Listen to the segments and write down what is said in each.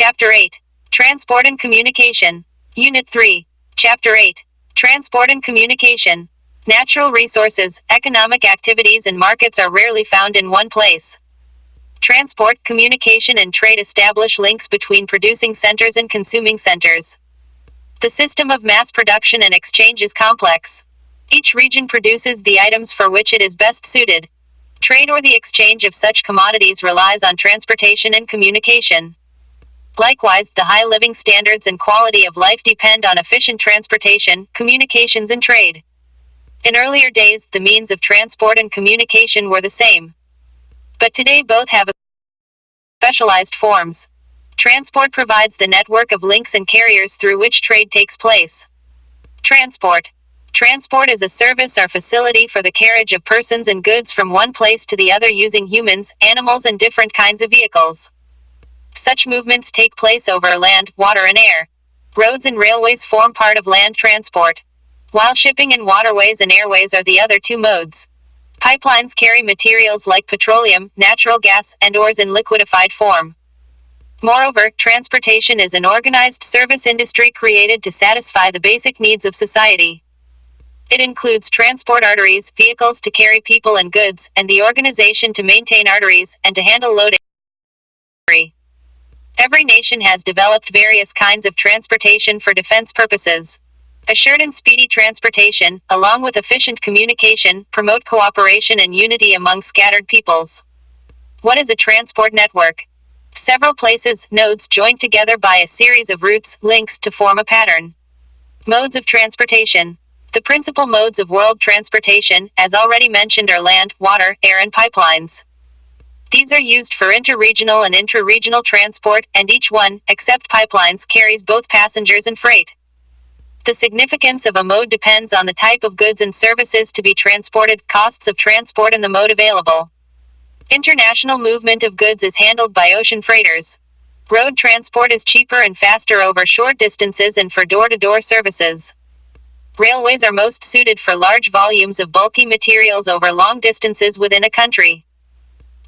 Chapter 8. Transport and Communication. Unit 3. Chapter 8. Transport and Communication. Natural resources, economic activities and markets are rarely found in one place. Transport, communication and trade establish links between producing centers and consuming centers. The system of mass production and exchange is complex. Each region produces the items for which it is best suited. Trade or the exchange of such commodities relies on transportation and communication. Likewise, the high living standards and quality of life depend on efficient transportation, communications and trade. In earlier days, the means of transport and communication were the same. But today both have specialized forms. Transport provides the network of links and carriers through which trade takes place. Transport. Transport is a service or facility for the carriage of persons and goods from one place to the other using humans, animals and different kinds of vehicles. Such movements take place over land, water and air. Roads and railways form part of land transport, while shipping and waterways and airways are the other two modes. Pipelines carry materials like petroleum, natural gas, and ores in liquefied form. Moreover, transportation is an organized service industry created to satisfy the basic needs of society. It includes transport arteries, vehicles to carry people and goods, and the organization to maintain arteries, and to handle loading. Every nation has developed various kinds of transportation for defense purposes. Assured and speedy transportation, along with efficient communication, promote cooperation and unity among scattered peoples. What is a transport network? Several places, nodes joined together by a series of routes, links to form a pattern. Modes of transportation. The principal modes of world transportation, as already mentioned, are land, water, air and pipelines. These are used for interregional and intra-regional transport, and each one, except pipelines, carries both passengers and freight. The significance of a mode depends on the type of goods and services to be transported, costs of transport and the mode available. International movement of goods is handled by ocean freighters. Road transport is cheaper and faster over short distances and for door-to-door services. Railways are most suited for large volumes of bulky materials over long distances within a country.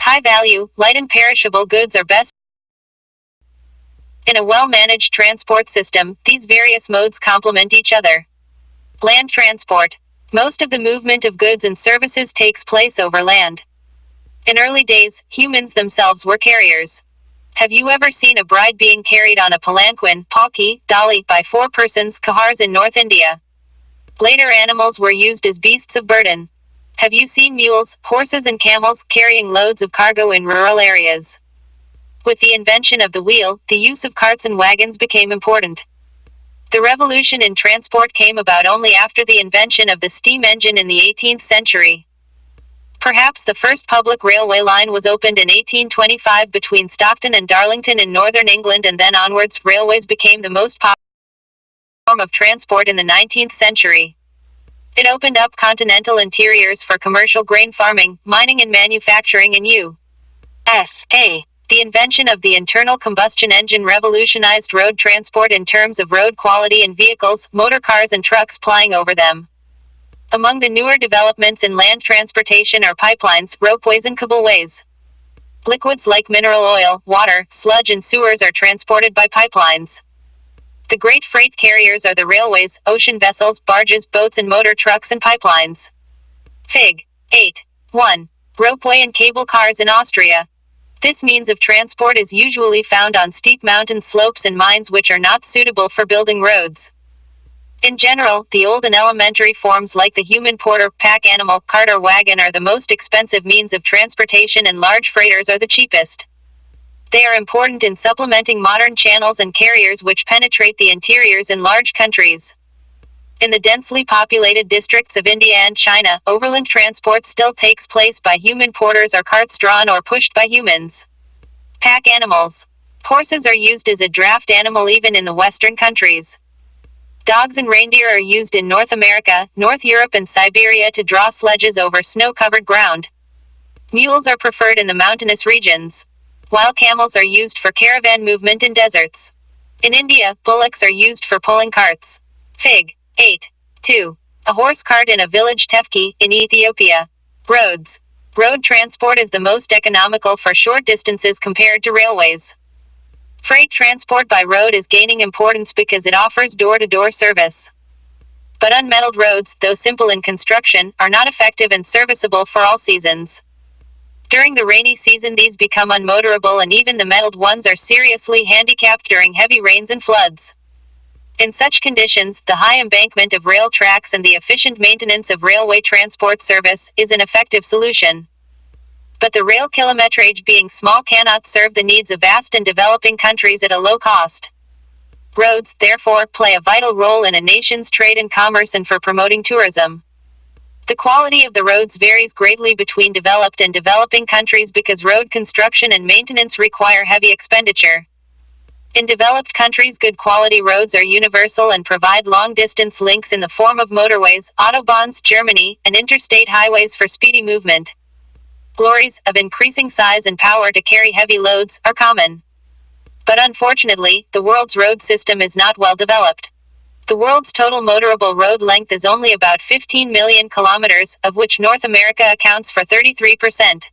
High-value, light and perishable goods are best. In a well-managed transport system, these various modes complement each other. Land transport. Most of the movement of goods and services takes place over land. In early days, humans themselves were carriers. Have you ever seen a bride being carried on a palanquin, palki, dolly, by 4 persons, kahars in North India? Later animals were used as beasts of burden. Have you seen mules, horses and camels carrying loads of cargo in rural areas? With the invention of the wheel, the use of carts and wagons became important. The revolution in transport came about only after the invention of the steam engine in the 18th century. Perhaps the first public railway line was opened in 1825 between Stockton and Darlington in northern England, and then onwards, railways became the most popular form of transport in the 19th century. It opened up continental interiors for commercial grain farming, mining and manufacturing in U.S.A. The invention of the internal combustion engine revolutionized road transport in terms of road quality and vehicles, motor cars and trucks plying over them. Among the newer developments in land transportation are pipelines, ropeways and cableways. Liquids like mineral oil, water, sludge and sewers are transported by pipelines. The great freight carriers are the railways, ocean vessels, barges, boats and motor trucks and pipelines. Fig. 8.1. Ropeway and cable cars in Austria. This means of transport is usually found on steep mountain slopes and mines which are not suitable for building roads. In general, the old and elementary forms like the human porter, pack animal, cart or wagon are the most expensive means of transportation, and large freighters are the cheapest. They are important in supplementing modern channels and carriers which penetrate the interiors in large countries. In the densely populated districts of India and China, overland transport still takes place by human porters or carts drawn or pushed by humans. Pack animals. Horses are used as a draft animal even in the Western countries. Dogs and reindeer are used in North America, North Europe and Siberia to draw sledges over snow-covered ground. Mules are preferred in the mountainous regions, while camels are used for caravan movement in deserts. In India, bullocks are used for pulling carts. Fig. 8.2. A horse cart in a village tefki, in Ethiopia. Roads. Road transport is the most economical for short distances compared to railways. Freight Public transport by road is gaining importance because it offers door-to-door service. But unmetalled roads, though simple in construction, are not effective and serviceable for all seasons. During the rainy season these become unmotorable, and even the metalled ones are seriously handicapped during heavy rains and floods. In such conditions, the high embankment of rail tracks and the efficient maintenance of railway transport service is an effective solution. But the rail kilometrage being small cannot serve the needs of vast and developing countries at a low cost. Roads, therefore, play a vital role in a nation's trade and commerce and for promoting tourism. The quality of the roads varies greatly between developed and developing countries because road construction and maintenance require heavy expenditure. In developed countries, good quality roads are universal and provide long-distance links in the form of motorways, autobahns, Germany, and interstate highways for speedy movement. Lorries, of increasing size and power to carry heavy loads, are common. But unfortunately, the world's road system is not well developed. The world's total motorable road length is only about 15 million kilometers, of which North America accounts for 33%.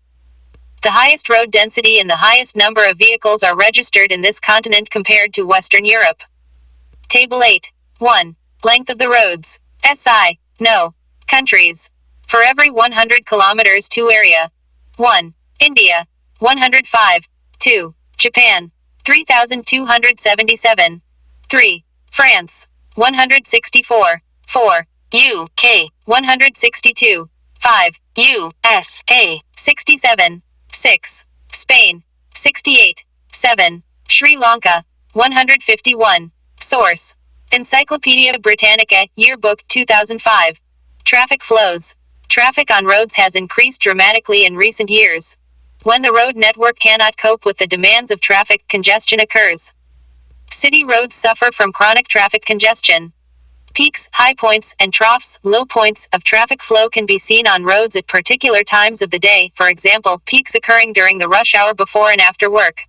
The highest road density and the highest number of vehicles are registered in this continent compared to Western Europe. Table 8. 1. Length of the roads. SI. No. Countries. For every 100 kilometers to area. 1. India. 105. 2. Japan. 3,277. 3. France. 164. 4. UK. 162. 5. USA. 67. 6. Spain. 68. 7. Sri Lanka. 151. Source. Encyclopedia Britannica, Yearbook 2005. Traffic flows. Traffic on roads has increased dramatically in recent years. When the road network cannot cope with the demands of traffic, congestion occurs. City roads suffer from chronic traffic congestion. Peaks, high points, and troughs, low points, of traffic flow can be seen on roads at particular times of the day, for example, peaks occurring during the rush hour before and after work.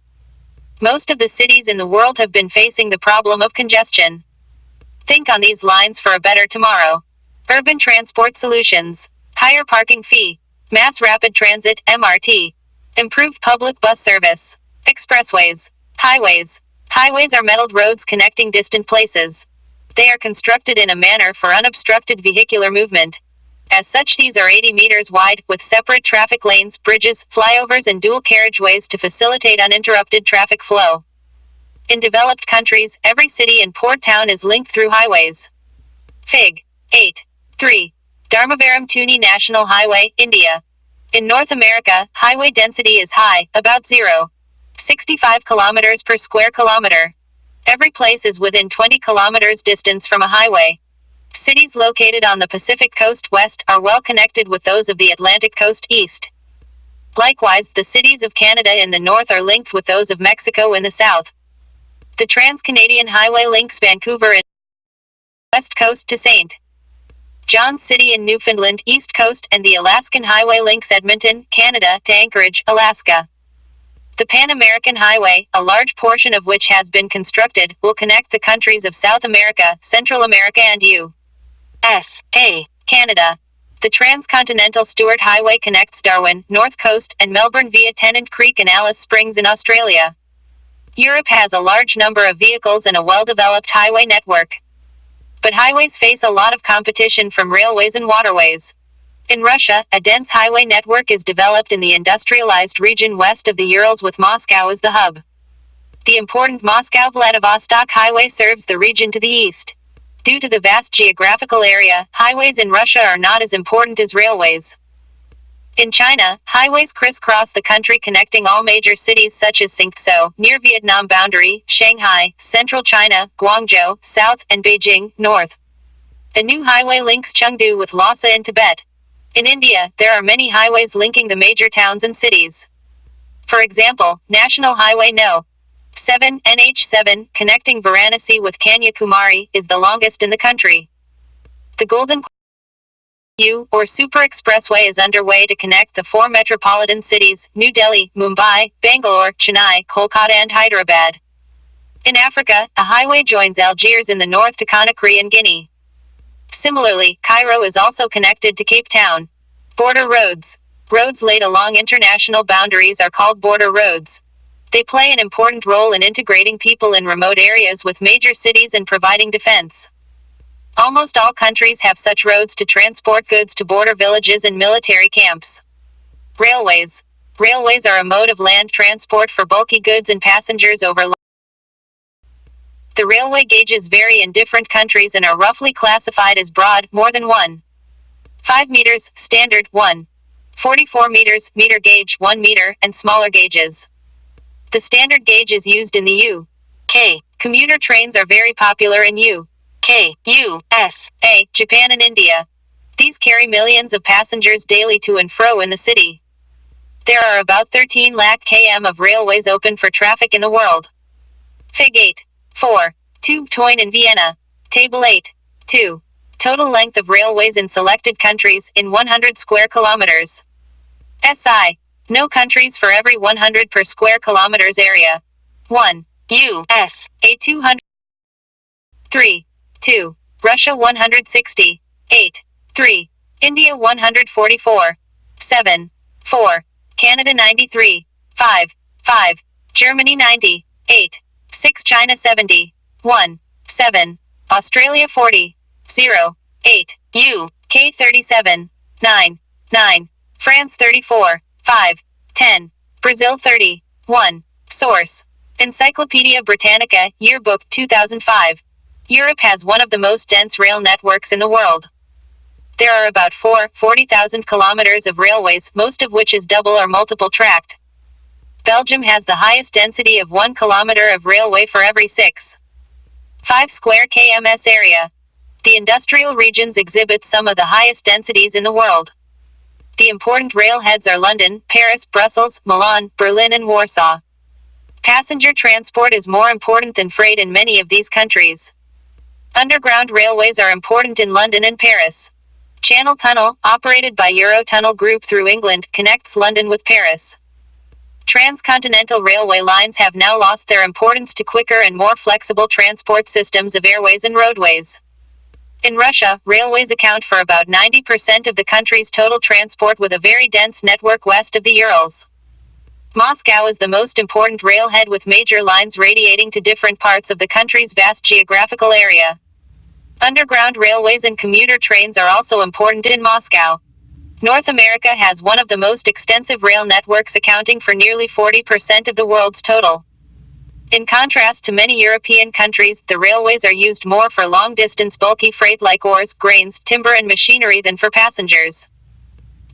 Most of the cities in the world have been facing the problem of congestion. Think on these lines for a better tomorrow. Urban transport solutions. Higher parking fee. Mass rapid transit, MRT. Improved public bus service. Expressways. Highways. Highways are metalled roads connecting distant places. They are constructed in a manner for unobstructed vehicular movement. As such, these are 80 meters wide, with separate traffic lanes, bridges, flyovers, and dual carriageways to facilitate uninterrupted traffic flow. In developed countries, every city and port town is linked through highways. Fig. 8. 3. Dharmavaram Tuni National Highway, India. In North America, highway density is high, about 0.65 kilometers per square kilometer. Every place is within 20 kilometers distance from a highway. Cities located on the Pacific coast west are well connected with those of the Atlantic coast east. Likewise, the cities of Canada in the north are linked with those of Mexico in the south. The Trans-Canadian Highway links Vancouver and west coast to St. John's City in Newfoundland, east coast, and the Alaskan Highway links Edmonton, Canada, to Anchorage, Alaska. The Pan-American Highway, a large portion of which has been constructed, will connect the countries of South America, Central America and U.S.A. Canada. The Transcontinental Stuart Highway connects Darwin, North Coast, and Melbourne via Tennant Creek and Alice Springs in Australia. Europe has a large number of vehicles and a well-developed highway network. But highways face a lot of competition from railways and waterways. In Russia, a dense highway network is developed in the industrialized region west of the Urals with Moscow as the hub. The important Moscow-Vladivostok Highway serves the region to the east. Due to the vast geographical area, highways in Russia are not as important as railways. In China, highways crisscross the country connecting all major cities such as Singzhou, near Vietnam boundary, Shanghai, central China, Guangzhou, south, and Beijing, north. A new highway links Chengdu with Lhasa in Tibet. In India, there are many highways linking the major towns and cities. For example, National Highway No. 7, NH7, connecting Varanasi with Kanyakumari, is the longest in the country. The Golden or Super Expressway is underway to connect the four metropolitan cities, New Delhi, Mumbai, Bangalore, Chennai, Kolkata and Hyderabad. In Africa, a highway joins Algiers in the north to Conakry and Guinea. Similarly, Cairo is also connected to Cape Town. Border roads. Roads laid along international boundaries are called border roads. They play an important role in integrating people in remote areas with major cities and providing defense. Almost all countries have such roads to transport goods to border villages and military camps. Railways. Railways are a mode of land transport for bulky goods and passengers over long. The railway gauges vary in different countries and are roughly classified as broad, more than 1.5 meters, standard, 1.44 meters, meter gauge, 1 meter, and smaller gauges. The standard gauge is used in the UK. Commuter trains are very popular in UK, USA, Japan and India. These carry millions of passengers daily to and fro in the city. There are about 13 lakh km of railways open for traffic in the world. Fig 8. 4. Tube Toin in Vienna. Table 8. 2. Total length of railways in selected countries in 100 square kilometers. SI. No countries for every 100 per square kilometers area. 1. USA 200. 3. 2. Russia 160. 8. 3. India 144. 7. 4. Canada 93. 5. 5. Germany 90. 8. 6. China 70. 1. 7. Australia 40. 0. 8. UK 37. 9. 9. France 34. 5. 10. Brazil 30. 1. Source. Encyclopedia Britannica, Yearbook 2005. Europe has one of the most dense rail networks in the world. There are about 40,000 kilometers of railways, most of which is double or multiple tracked. Belgium has the highest density of 1 kilometer of railway for every 6.5 square kms area. The industrial regions exhibit some of the highest densities in the world. The important railheads are London, Paris, Brussels, Milan, Berlin and Warsaw. Passenger transport is more important than freight in many of these countries. Underground railways are important in London and Paris. Channel Tunnel, operated by Eurotunnel Group through England, connects London with Paris. Transcontinental railway lines have now lost their importance to quicker and more flexible transport systems of airways and roadways. In Russia, railways account for about 90% of the country's total transport with a very dense network west of the Urals. Moscow is the most important railhead with major lines radiating to different parts of the country's vast geographical area. Underground railways and commuter trains are also important in Moscow. North America has one of the most extensive rail networks, accounting for nearly 40% of the world's total. In contrast to many European countries, the railways are used more for long-distance bulky freight like ores, grains, timber and machinery than for passengers.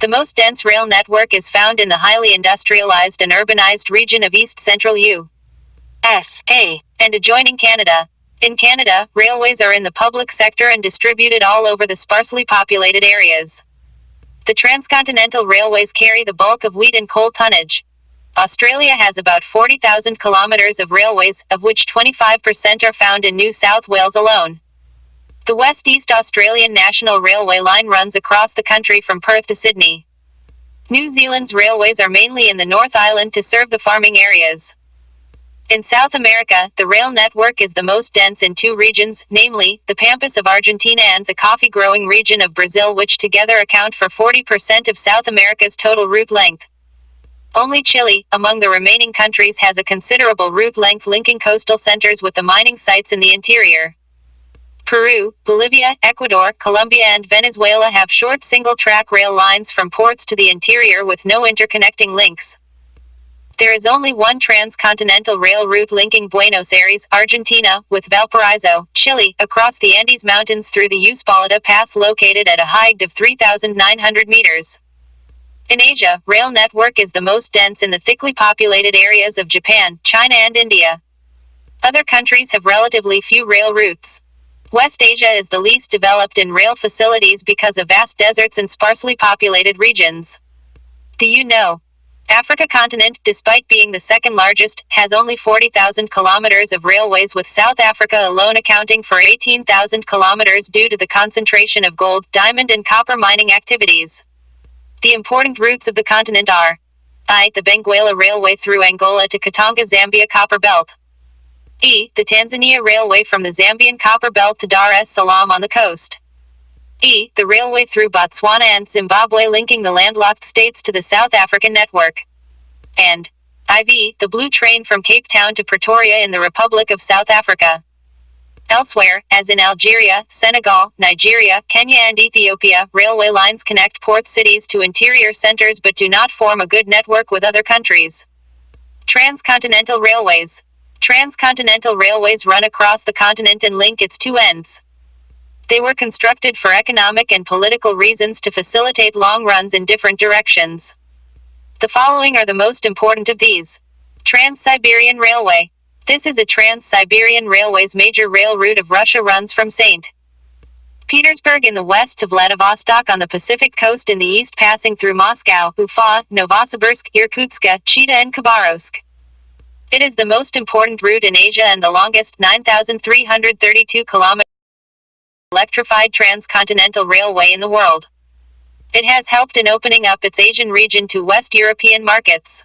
The most dense rail network is found in the highly industrialized and urbanized region of East Central USA and adjoining Canada. In Canada, railways are in the public sector and distributed all over the sparsely populated areas. The Transcontinental railways carry the bulk of wheat and coal tonnage. Australia has about 40,000 kilometers of railways, of which 25% are found in New South Wales alone. The West East Australian National Railway line runs across the country from Perth to Sydney. New Zealand's railways are mainly in the North Island to serve the farming areas. In South America, the rail network is the most dense in two regions, namely, the Pampas of Argentina and the coffee-growing region of Brazil, which together account for 40% of South America's total route length. Only Chile, among the remaining countries, has a considerable route length linking coastal centers with the mining sites in the interior. Peru, Bolivia, Ecuador, Colombia and Venezuela have short single-track rail lines from ports to the interior with no interconnecting links. There is only one transcontinental rail route linking Buenos Aires, Argentina, with Valparaiso, Chile, across the Andes Mountains through the Uspallata Pass located at a height of 3,900 meters. In Asia, rail network is the most dense in the thickly populated areas of Japan, China and India. Other countries have relatively few rail routes. West Asia is the least developed in rail facilities because of vast deserts and sparsely populated regions. Do you know? Africa continent, despite being the second largest, has only 40,000 kilometers of railways, with South Africa alone accounting for 18,000 kilometers due to the concentration of gold, diamond and copper mining activities. The important routes of the continent are I. The Benguela Railway through Angola to Katanga, Zambia Copper Belt. E. The Tanzania Railway from the Zambian Copper Belt to Dar es Salaam on the coast. E. The railway through Botswana and Zimbabwe linking the landlocked states to the South African network. And IV, the blue train from Cape Town to Pretoria in the Republic of South Africa. Elsewhere, as in Algeria, Senegal, Nigeria, Kenya and Ethiopia, railway lines connect port cities to interior centers but do not form a good network with other countries. Transcontinental railways. Transcontinental railways run across the continent and link its two ends. They were constructed for economic and political reasons to facilitate long runs in different directions. The following are the most important of these. Trans-Siberian Railway. This is a Trans-Siberian Railway's major rail route of Russia runs from St. Petersburg in the west to Vladivostok on the Pacific coast in the east passing through Moscow, Ufa, Novosibirsk, Irkutsk, Chita and Khabarovsk. It is the most important route in Asia and the longest 9,332 kilometers electrified transcontinental railway in the world. It has helped in opening up its Asian region to West European markets.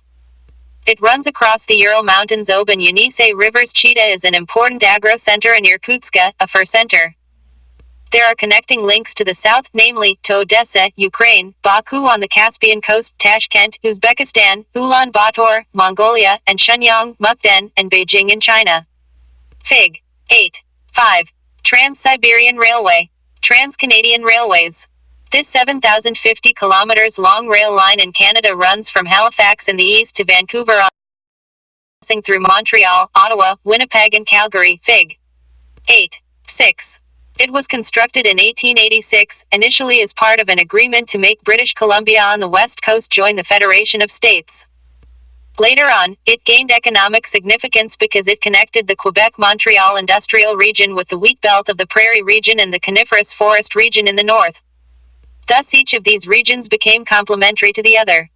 It runs across the Ural Mountains, Ob and Yenisei rivers. Chita is an important agro center and Irkutsk, a fur center. There are connecting links to the south, namely, to Odessa, Ukraine, Baku on the Caspian coast, Tashkent, Uzbekistan, Ulaanbaatar, Mongolia, and Shenyang, Mukden, and Beijing in China. Fig. 8. 5. Trans-Siberian Railway. Trans-Canadian Railways. This 7,050 kilometers long rail line in Canada runs from Halifax in the east to Vancouver passing through Montreal, Ottawa, Winnipeg and Calgary. Fig. 8. 6. It was constructed in 1886, initially as part of an agreement to make British Columbia on the west coast join the Federation of States. Later on, it gained economic significance because it connected the Quebec-Montreal industrial region with the wheat belt of the Prairie region and the coniferous forest region in the north. Thus each of these regions became complementary to the other.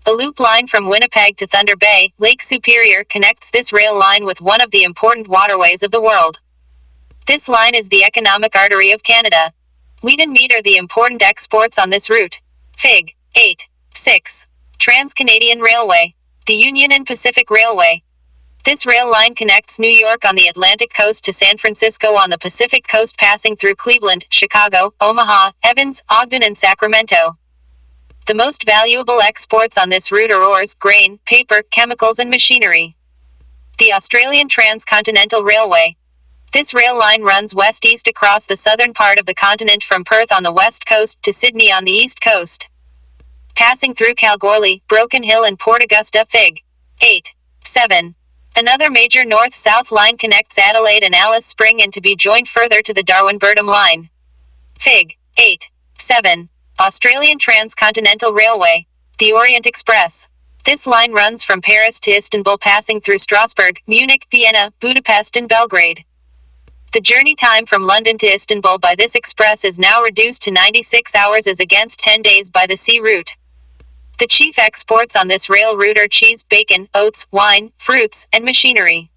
A loop line from Winnipeg to Thunder Bay, Lake Superior connects this rail line with one of the important waterways of the world. This line is the economic artery of Canada. Wheat and meat are the important exports on this route. Fig. 8. 6. Trans-Canadian Railway. The Union and Pacific Railway. This rail line connects New York on the Atlantic coast to San Francisco on the Pacific coast passing through Cleveland, Chicago, Omaha, Evans, Ogden and Sacramento. The most valuable exports on this route are ores, grain, paper, chemicals and machinery. The Australian Transcontinental Railway. This rail line runs west-east across the southern part of the continent from Perth on the west coast to Sydney on the east coast. Passing through Kalgoorlie, Broken Hill and Port Augusta. Fig. 8. 7. Another major north-south line connects Adelaide and Alice Spring and to be joined further to the Darwin-Burnham line. Fig. 8. 7. Australian Transcontinental Railway. The Orient Express. This line runs from Paris to Istanbul passing through Strasbourg, Munich, Vienna, Budapest and Belgrade. The journey time from London to Istanbul by this express is now reduced to 96 hours as against 10 days by the sea route. The chief exports on this rail route are cheese, bacon, oats, wine, fruits, and machinery.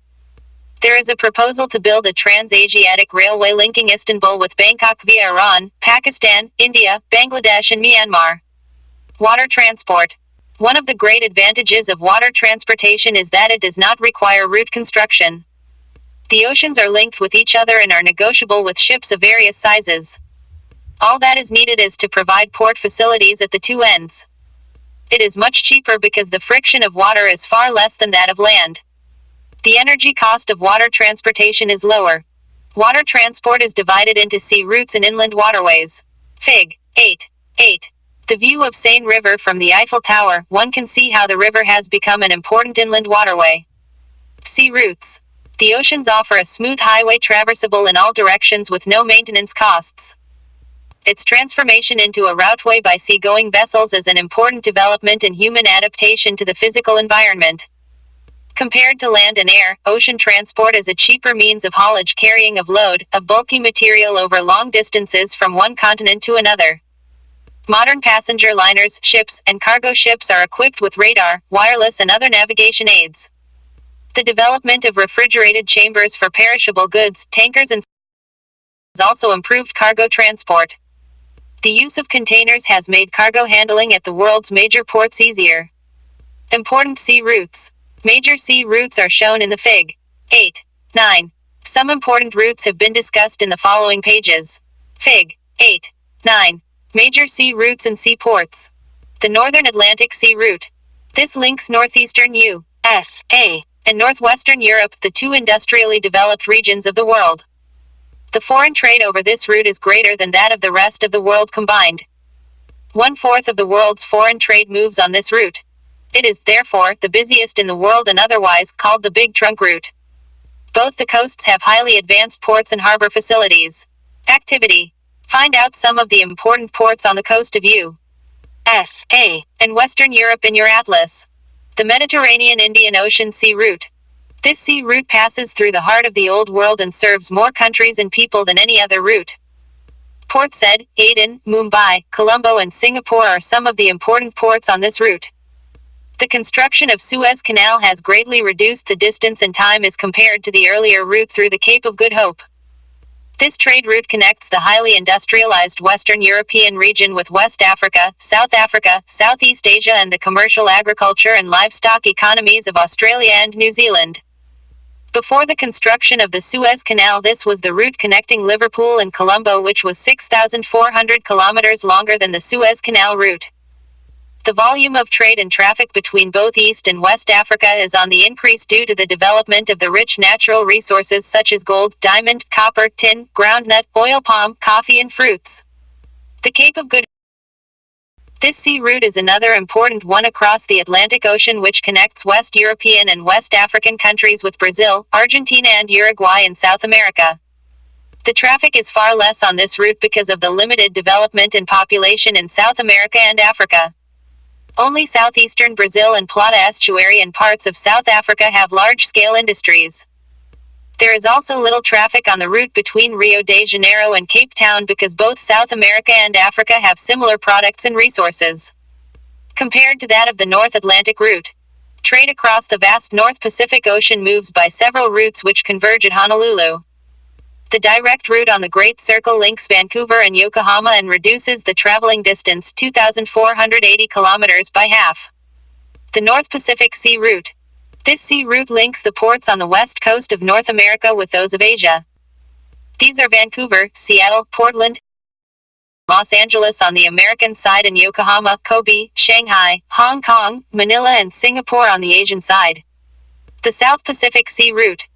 There is a proposal to build a trans-Asiatic railway linking Istanbul with Bangkok via Iran, Pakistan, India, Bangladesh and Myanmar. Water transport. One of the great advantages of water transportation is that it does not require route construction. The oceans are linked with each other and are negotiable with ships of various sizes. All that is needed is to provide port facilities at the two ends. It is much cheaper because the friction of water is far less than that of land. The energy cost of water transportation is lower. Water transport is divided into sea routes and inland waterways. Fig. 8. 8. The view of Seine River from the Eiffel Tower, one can see how the river has become an important inland waterway. Sea routes. The oceans offer a smooth highway traversable in all directions with no maintenance costs. Its transformation into a routeway by sea-going vessels is an important development in human adaptation to the physical environment. Compared to land and air, ocean transport is a cheaper means of haulage, carrying of load, of bulky material over long distances from one continent to another. Modern passenger liners, ships, and cargo ships are equipped with radar, wireless and other navigation aids. The development of refrigerated chambers for perishable goods, tankers and has also improved cargo transport. The use of containers has made cargo handling at the world's major ports easier. Important sea routes. Major sea routes are shown in the Fig. 8. 9. Some important routes have been discussed in the following pages. Fig. 8. 9. Major sea routes and seaports. The Northern Atlantic Sea Route. This links northeastern USA, and northwestern Europe, the two industrially developed regions of the world. The foreign trade over this route is greater than that of the rest of the world combined. 1/4 of the world's foreign trade moves on this route. It is, therefore, the busiest in the world and otherwise called the Big Trunk Route. Both the coasts have highly advanced ports and harbor facilities. Activity. Find out some of the important ports on the coast of USA and Western Europe in your atlas. The Mediterranean-Indian Ocean Sea Route. This sea route passes through the heart of the Old World and serves more countries and people than any other route. Port Said, Aden, Mumbai, Colombo and Singapore are some of the important ports on this route. The construction of Suez Canal has greatly reduced the distance and time as compared to the earlier route through the Cape of Good Hope. This trade route connects the highly industrialized Western European region with West Africa, Southeast Asia and the commercial agriculture and livestock economies of Australia and New Zealand. Before the construction of the Suez Canal, this was the route connecting Liverpool and Colombo, which was 6,400 kilometers longer than the Suez Canal route. The volume of trade and traffic between both East and West Africa is on the increase due to the development of the rich natural resources such as gold, diamond, copper, tin, groundnut, oil palm, coffee and fruits. The Cape of Good. This sea route is another important one across the Atlantic Ocean, which connects West European and West African countries with Brazil, Argentina and Uruguay in South America. The traffic is far less on this route because of the limited development and population in South America and Africa. Only southeastern Brazil and Plata estuary and parts of South Africa have large-scale industries. There is also little traffic on the route between Rio de Janeiro and Cape Town because both South America and Africa have similar products and resources. Compared to that of the North Atlantic route, trade across the vast North Pacific Ocean moves by several routes which converge at Honolulu. The direct route on the Great Circle links Vancouver and Yokohama and reduces the traveling distance 2,480 kilometers by half. The North Pacific Sea Route. This sea route links the ports on the west coast of North America with those of Asia. These are Vancouver, Seattle, Portland, Los Angeles on the American side and Yokohama, Kobe, Shanghai, Hong Kong, Manila and Singapore on the Asian side. The South Pacific Sea Route.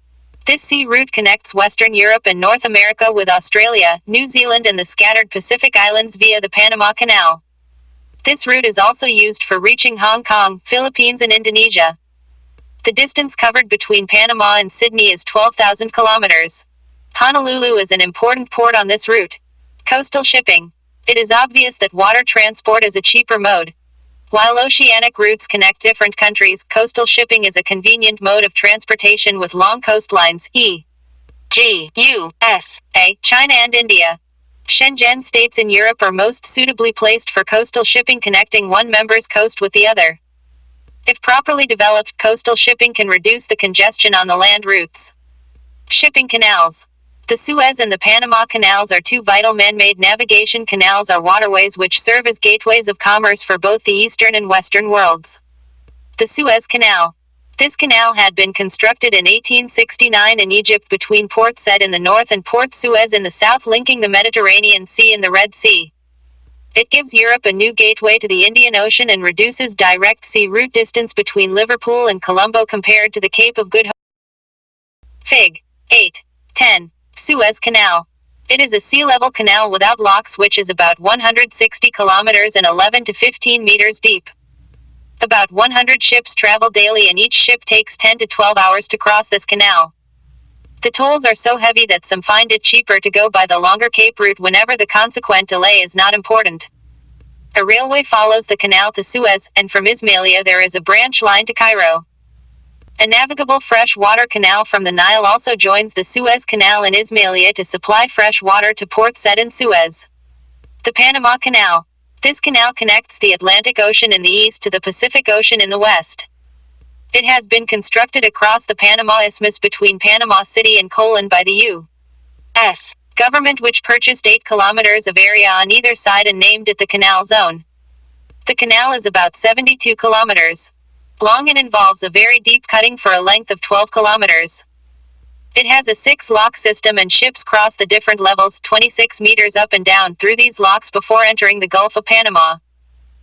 This sea route connects Western Europe and North America with Australia, New Zealand and the scattered Pacific Islands via the Panama Canal. This route is also used for reaching Hong Kong, Philippines and Indonesia. The distance covered between Panama and Sydney is 12,000 kilometers. Honolulu is an important port on this route. Coastal shipping. It is obvious that water transport is a cheaper mode. While oceanic routes connect different countries, coastal shipping is a convenient mode of transportation with long coastlines, e.g., USA, China and India. Shenzhen states in Europe are most suitably placed for coastal shipping connecting one member's coast with the other. If properly developed, coastal shipping can reduce the congestion on the land routes. Shipping canals. The Suez and the Panama Canals are two vital man-made navigation canals or waterways which serve as gateways of commerce for both the eastern and western worlds. The Suez Canal. This canal had been constructed in 1869 in Egypt between Port Said in the north and Port Suez in the south, linking the Mediterranean Sea and the Red Sea. It gives Europe a new gateway to the Indian Ocean and reduces direct sea route distance between Liverpool and Colombo compared to the Cape of Good Hope. Fig. 8.10. Suez Canal. It is a sea-level canal without locks which is about 160 kilometers and 11 to 15 meters deep. About 100 ships travel daily and each ship takes 10 to 12 hours to cross this canal. The tolls are so heavy that some find it cheaper to go by the longer Cape route whenever the consequent delay is not important. A railway follows the canal to Suez, and from Ismailia there is a branch line to Cairo. A navigable fresh-water canal from the Nile also joins the Suez Canal in Ismailia to supply fresh water to Port Said and Suez. The Panama Canal. This canal connects the Atlantic Ocean in the east to the Pacific Ocean in the west. It has been constructed across the Panama Isthmus between Panama City and Colon by the U.S. government, which purchased 8 kilometers of area on either side and named it the Canal Zone. The canal is about 72 kilometers long and involves a very deep cutting for a length of 12 kilometers. It has a 6-lock system and ships cross the different levels 26 meters up and down through these locks before entering the Gulf of Panama.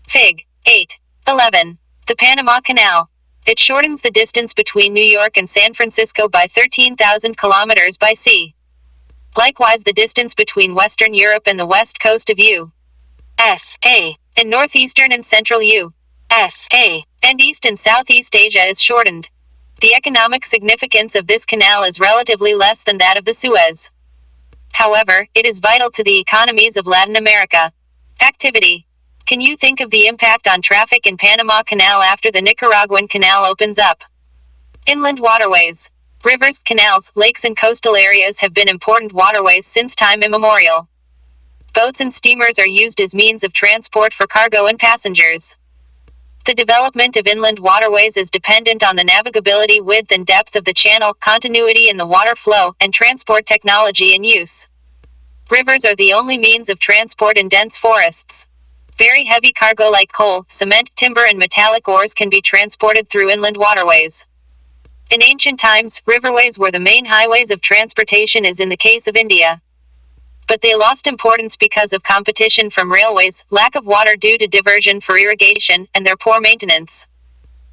Fig. 8.11. The Panama Canal. It shortens the distance between New York and San Francisco by 13,000 kilometers by sea. Likewise, the distance between Western Europe and the west coast of U.S.A. and northeastern and central U.S.A. and East and Southeast Asia is shortened. The economic significance of this canal is relatively less than that of the Suez. However, it is vital to the economies of Latin America. Activity. Can you think of the impact on traffic in Panama Canal after the Nicaraguan Canal opens up? Inland waterways. Rivers, canals, lakes and coastal areas have been important waterways since time immemorial. Boats and steamers are used as means of transport for cargo and passengers. The development of inland waterways is dependent on the navigability, width and depth of the channel, continuity in the water flow, and transport technology in use. Rivers are the only means of transport in dense forests. Very heavy cargo like coal, cement, timber and metallic ores can be transported through inland waterways. In ancient times, riverways were the main highways of transportation, as in the case of India. But they lost importance because of competition from railways, lack of water due to diversion for irrigation, and their poor maintenance.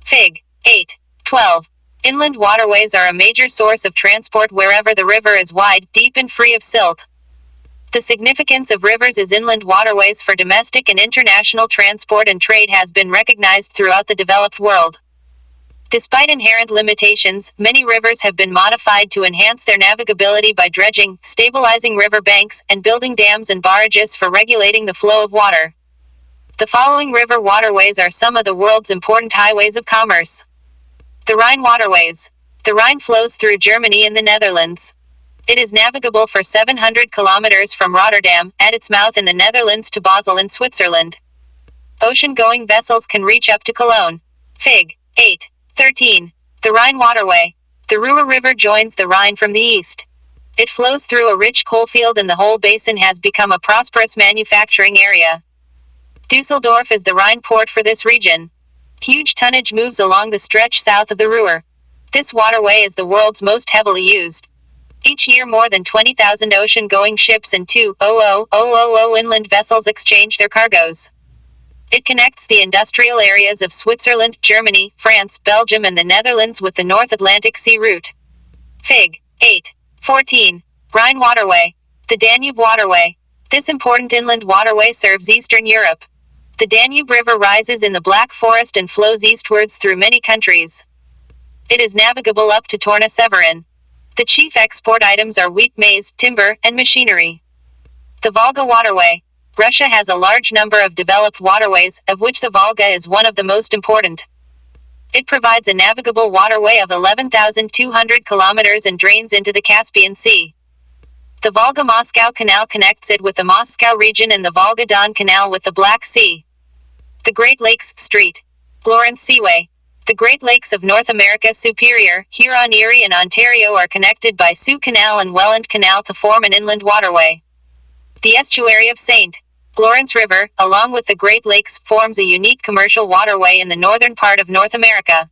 Fig. 8.12. Inland waterways are a major source of transport wherever the river is wide, deep and free of silt. The significance of rivers as inland waterways for domestic and international transport and trade has been recognized throughout the developed world. Despite inherent limitations, many rivers have been modified to enhance their navigability by dredging, stabilizing river banks, and building dams and barrages for regulating the flow of water. The following river waterways are some of the world's important highways of commerce. The Rhine Waterways. The Rhine flows through Germany and the Netherlands. It is navigable for 700 kilometers from Rotterdam, at its mouth in the Netherlands, to Basel in Switzerland. Ocean-going vessels can reach up to Cologne. Fig. 8.13. The Rhine Waterway. The Ruhr River joins the Rhine from the east. It flows through a rich coalfield and the whole basin has become a prosperous manufacturing area. Düsseldorf is the Rhine port for this region. Huge tonnage moves along the stretch south of the Ruhr. This waterway is the world's most heavily used. Each year more than 20,000 ocean-going ships and 2,000 inland vessels exchange their cargoes. It connects the industrial areas of Switzerland, Germany, France, Belgium and the Netherlands with the North Atlantic Sea route. Fig. 8.14. Rhine Waterway. The Danube Waterway. This important inland waterway serves Eastern Europe. The Danube River rises in the Black Forest and flows eastwards through many countries. It is navigable up to Torno-Severin. The chief export items are wheat, maize, timber, and machinery. The Volga Waterway. Russia has a large number of developed waterways, of which the Volga is one of the most important. It provides a navigable waterway of 11,200 kilometers and drains into the Caspian Sea. The Volga-Moscow Canal connects it with the Moscow region and the Volga-Don Canal with the Black Sea. The Great Lakes, St. Lawrence Seaway. The Great Lakes of North America, Superior, Huron, Erie and Ontario are connected by Suez Canal and Welland Canal to form an inland waterway. The estuary of St. Lawrence River, along with the Great Lakes, forms a unique commercial waterway in the northern part of North America.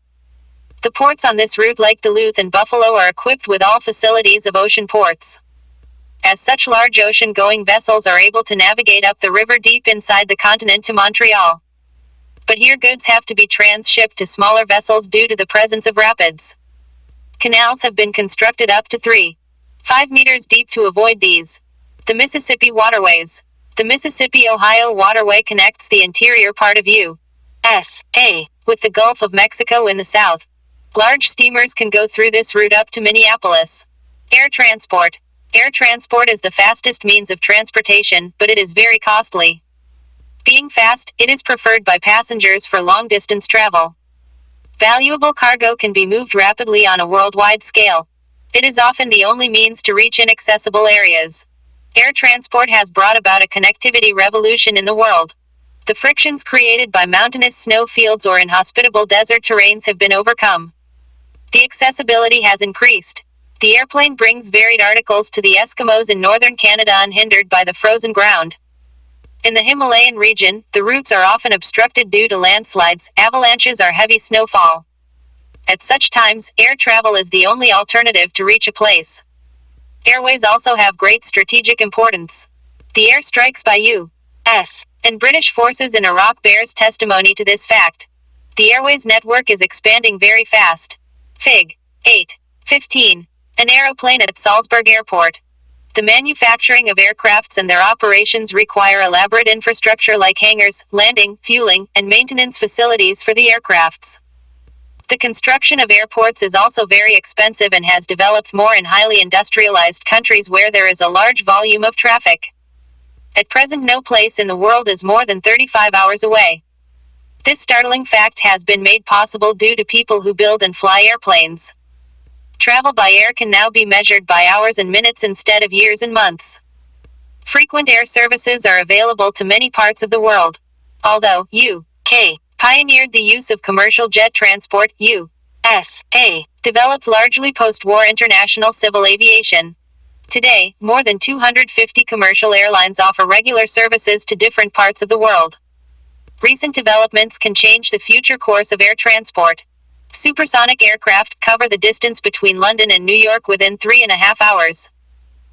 The ports on this route, like Duluth and Buffalo, are equipped with all facilities of ocean ports. As such, large ocean-going vessels are able to navigate up the river deep inside the continent to Montreal. But here goods have to be transshipped to smaller vessels due to the presence of rapids. Canals have been constructed up to 3.5 meters deep to avoid these. The Mississippi Waterways. The Mississippi-Ohio Waterway connects the interior part of U.S.A. with the Gulf of Mexico in the south. Large steamers can go through this route up to Minneapolis. Air transport. Air transport is the fastest means of transportation, but it is very costly. Being fast, it is preferred by passengers for long-distance travel. Valuable cargo can be moved rapidly on a worldwide scale. It is often the only means to reach inaccessible areas. Air transport has brought about a connectivity revolution in the world. The frictions created by mountainous snow fields or inhospitable desert terrains have been overcome. The accessibility has increased. The airplane brings varied articles to the Eskimos in northern Canada unhindered by the frozen ground. In the Himalayan region, the routes are often obstructed due to landslides, avalanches or heavy snowfall. At such times, air travel is the only alternative to reach a place. Airways also have great strategic importance. The air strikes by U.S. and British forces in Iraq bears testimony to this fact. The airways network is expanding very fast. Fig. 8.15. An aeroplane at Salzburg Airport. The manufacturing of aircrafts and their operations require elaborate infrastructure like hangars, landing, fueling, and maintenance facilities for the aircrafts. The construction of airports is also very expensive and has developed more in highly industrialized countries where there is a large volume of traffic. At present, no place in the world is more than 35 hours away. This startling fact has been made possible due to people who build and fly airplanes. Travel by air can now be measured by hours and minutes instead of years and months. Frequent air services are available to many parts of the world. Although UK pioneered the use of commercial jet transport, USA developed largely post-war international civil aviation. Today, more than 250 commercial airlines offer regular services to different parts of the world. Recent developments can change the future course of air transport. Supersonic aircraft cover the distance between London and New York within 3.5 hours.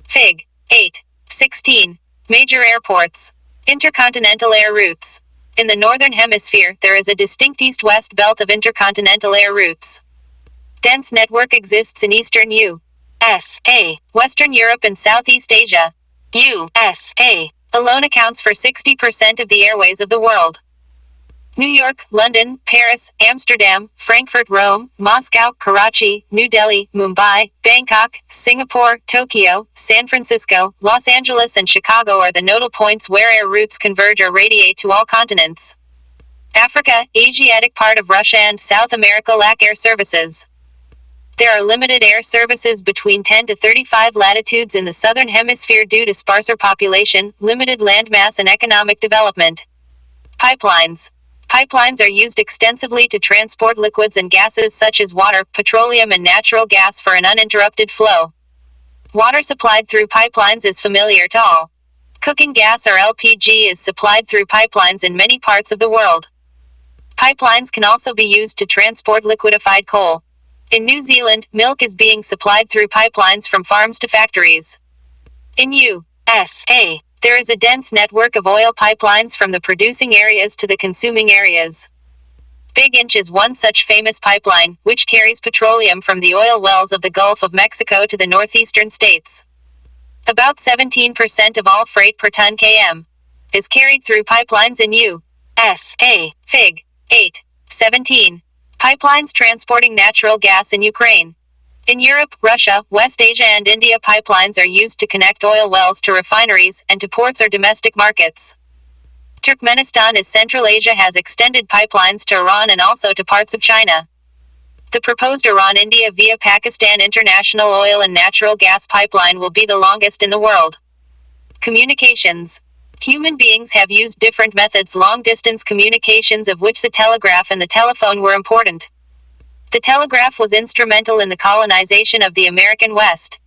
Fig. 8.16. Major airports. Intercontinental air routes. In the Northern Hemisphere, there is a distinct east-west belt of intercontinental air routes. Dense network exists in Eastern USA, Western Europe and Southeast Asia. USA alone accounts for 60% of the airways of the world. New York, London, Paris, Amsterdam, Frankfurt, Rome, Moscow, Karachi, New Delhi, Mumbai, Bangkok, Singapore, Tokyo, San Francisco, Los Angeles and Chicago are the nodal points where air routes converge or radiate to all continents. Africa, Asiatic part of Russia and South America lack air services. There are limited air services between 10 to 35 latitudes in the southern hemisphere due to sparser population, limited landmass and economic development. Pipelines. Pipelines are used extensively to transport liquids and gases such as water, petroleum and natural gas for an uninterrupted flow. Water supplied through pipelines is familiar to all. Cooking gas or LPG is supplied through pipelines in many parts of the world. Pipelines can also be used to transport liquefied coal. In New Zealand, milk is being supplied through pipelines from farms to factories. In USA, there is a dense network of oil pipelines from the producing areas to the consuming areas. Big Inch is one such famous pipeline, which carries petroleum from the oil wells of the Gulf of Mexico to the northeastern states. About 17% of all freight per ton km is carried through pipelines in USA. Fig. 8.17. Pipelines transporting natural gas in Ukraine. In Europe, Russia, West Asia and India, pipelines are used to connect oil wells to refineries and to ports or domestic markets. Turkmenistan in Central Asia has extended pipelines to Iran and also to parts of China. The proposed Iran-India via Pakistan International Oil and Natural Gas Pipeline will be the longest in the world. Communications. Human beings have used different methods long-distance communications, of which the telegraph and the telephone were important. The telegraph was instrumental in the colonization of the American West.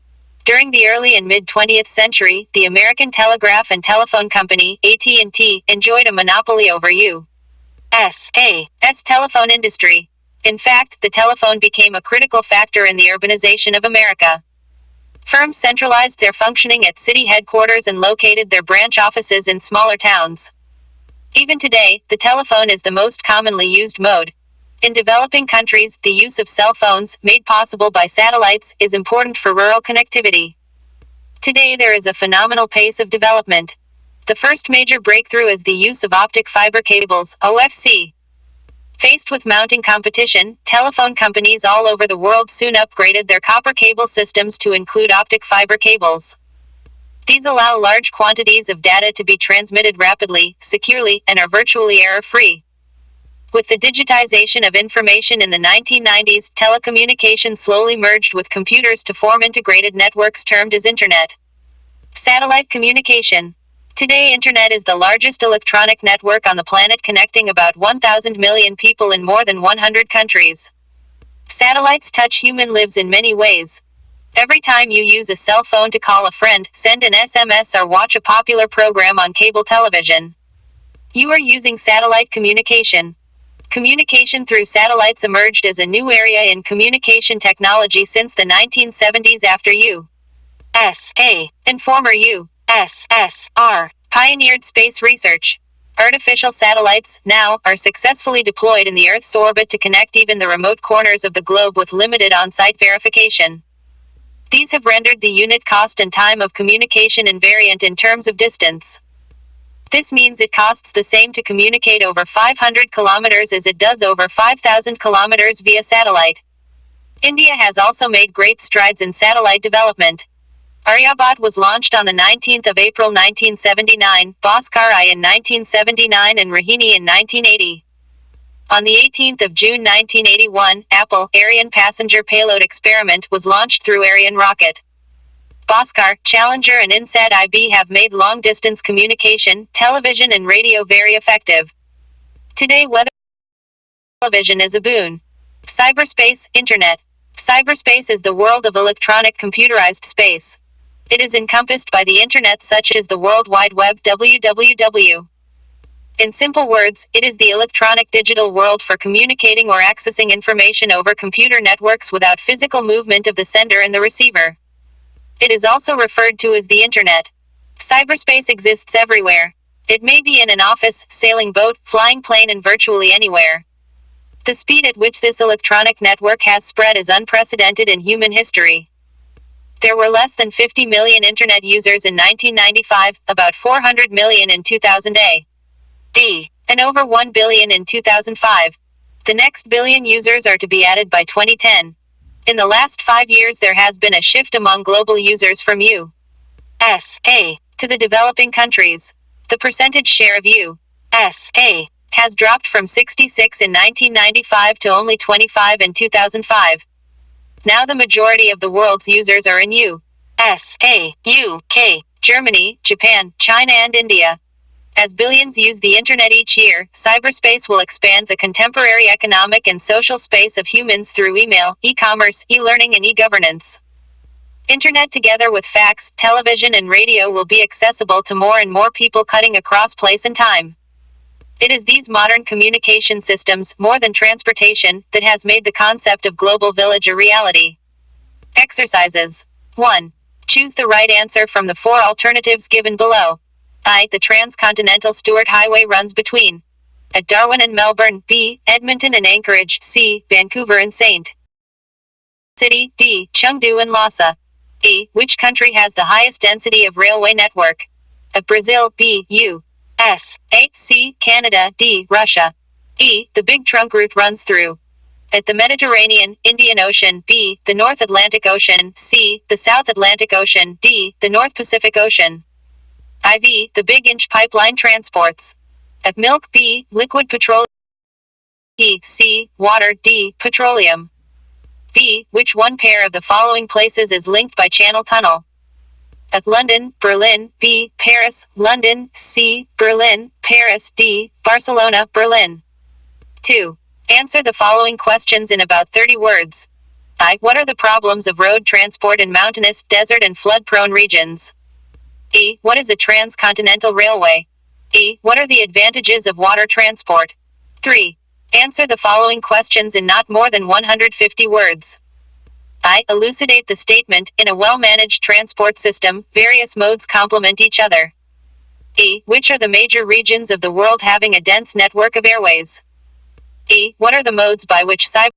During the early and mid-20th century, the American Telegraph and Telephone Company, AT&T, enjoyed a monopoly over U.S.'s telephone industry. In fact, the telephone became a critical factor in the urbanization of America. Firms centralized their functioning at city headquarters and located their branch offices in smaller towns. Even today, the telephone is the most commonly used mode. In developing countries, the use of cell phones, made possible by satellites, is important for rural connectivity. Today there is a phenomenal pace of development. The first major breakthrough is the use of optic fiber cables, OFC. Faced with mounting competition, telephone companies all over the world soon upgraded their copper cable systems to include optic fiber cables. These allow large quantities of data to be transmitted rapidly, securely, and are virtually error-free. With the digitization of information in the 1990s, telecommunications slowly merged with computers to form integrated networks termed as Internet. Satellite communication. Today, Internet is the largest electronic network on the planet, connecting about 1,000 million people in more than 100 countries. Satellites touch human lives in many ways. Every time you use a cell phone to call a friend, send an SMS or watch a popular program on cable television, you are using satellite communication. Communication through satellites emerged as a new area in communication technology since the 1970s after USA and former USSR pioneered space research. Artificial satellites, now, are successfully deployed in the Earth's orbit to connect even the remote corners of the globe with limited on-site verification. These have rendered the unit cost and time of communication invariant in terms of distance. This means it costs the same to communicate over 500 kilometers as it does over 5,000 kilometers via satellite. India has also made great strides in satellite development. Aryabhat was launched on the 19th of April 1979, Bhaskar I in 1979 and Rohini in 1980. On the 18th of June 1981, Apple Ariane passenger payload experiment was launched through Ariane rocket. Bhaskar, Challenger and INSAT IB have made long-distance communication, television and radio very effective. Today weather television is a boon. Cyberspace, Internet. Cyberspace is the world of electronic computerized space. It is encompassed by the Internet such as the World Wide Web www. In simple words, it is the electronic digital world for communicating or accessing information over computer networks without physical movement of the sender and the receiver. It is also referred to as the Internet. Cyberspace exists everywhere. It may be in an office, sailing boat, flying plane and virtually anywhere. The speed at which this electronic network has spread is unprecedented in human history. There were less than 50 million Internet users in 1995, about 400 million in 2000 AD, and over 1 billion in 2005. The next billion users are to be added by 2010. In the last 5 years there has been a shift among global users from USA to the developing countries. The percentage share of USA has dropped from 66 in 1995 to only 25 in 2005. Now the majority of the world's users are in USA, UK, Germany, Japan, China and India. As billions use the Internet each year, cyberspace will expand the contemporary economic and social space of humans through email, e-commerce, e-learning and e-governance. Internet together with fax, television and radio will be accessible to more and more people cutting across place and time. It is these modern communication systems, more than transportation, that has made the concept of global village a reality. Exercises. 1. Choose the right answer from the 4 alternatives given below. I. The Transcontinental Stuart Highway runs between at Darwin and Melbourne. B. Edmonton and Anchorage. C. Vancouver and St. City. D. Chengdu and Lhasa. E. Which country has the highest density of railway network? A. Brazil. B. U.S. A. C. Canada. D. Russia. E. The Big Trunk Route runs through at the Mediterranean, Indian Ocean. B. The North Atlantic Ocean. C. The South Atlantic Ocean. D. The North Pacific Ocean. IV. The Big Inch Pipeline transports at milk. B. Liquid petroleum. E. C. Water. D. Petroleum. B. Which one pair of the following places is linked by Channel Tunnel? At London, Berlin. B. Paris, London. C. Berlin, Paris. D. Barcelona, Berlin. 2. Answer the following questions in about 30 words. I. What are the problems of road transport in mountainous, desert and flood-prone regions? E. What is a transcontinental railway? E. What are the advantages of water transport? 3. Answer the following questions in not more than 150 words. I. Elucidate the statement, in a well-managed transport system, various modes complement each other. E. Which are the major regions of the world having a dense network of airways? E. What are the modes by which cyber